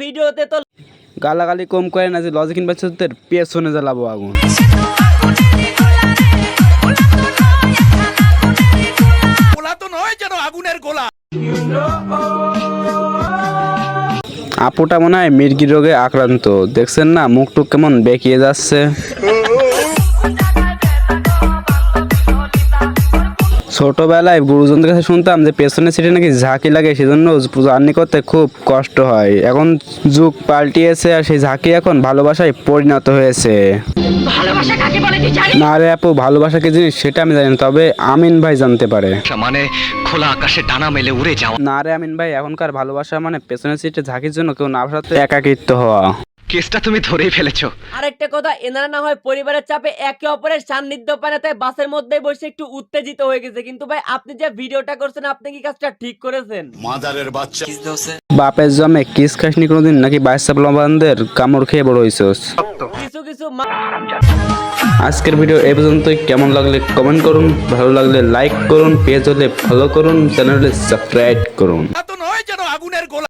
ভিডিওতে তো গালাগালি কম করে না যে লজিক ইনভেস্টরদের পেছনে জ্বালাবো আগুন। আপুটা মনে হয় মির্গি রোগে আক্রান্ত, দেখছেন না মুখটুক কেমন বেঁকিয়ে যাচ্ছে। ছোটবেলায় গুরুজনদের কাছে শুনতাম যে পেছনের সিটে নাকি ঝাঁকি লাগে, সেজন্য জার্নি করতে খুব কষ্ট হয়। এখন যুগ পাল্টিয়েছে আর সেই ঝাঁকি এখন ভালোবাসায় পরিণত হয়েছে। না রে আপু, ভালোবাসা কি জিনিস সেটা আমি জানি না, তবে আমিন ভাই জানতে পারে। মানে খোলা আকাশে ডানা মেলে উড়ে যাওয়া। না রে আমিন ভাই, এখনকার ভালোবাসা মানে পেছনের সিটে ঝাঁকির জন্য কেউ না বসাতে একাকিত্ব হওয়া। কেসটা তুমি ধরেই ফেলেছো। আরেকটা কথা, এনারা না হয় পরিবারের চাপে একে অপরের সান্নিধ্য পায় না, তাই বাসের মধ্যে বসে একটু উত্তেজিত হয়ে গেছে। কিন্তু ভাই আপনি যে ভিডিওটা করছেন, আপনি কি কাজটা ঠিক করেছেন? মাদারের বাচ্চা। বাপের জমে কিস খাসনি কোনোদিন নাকি বাচ্চা লবানদের কামড় খেয়ে বড় হইছস? কিছু কিছু আজকের ভিডিও এই পর্যন্তই। কেমন লাগলে কমেন্ট করুন, ভালো লাগলে লাইক করুন, পেজ হলে ফলো করুন, চ্যানেলে সাবস্ক্রাইব করুন।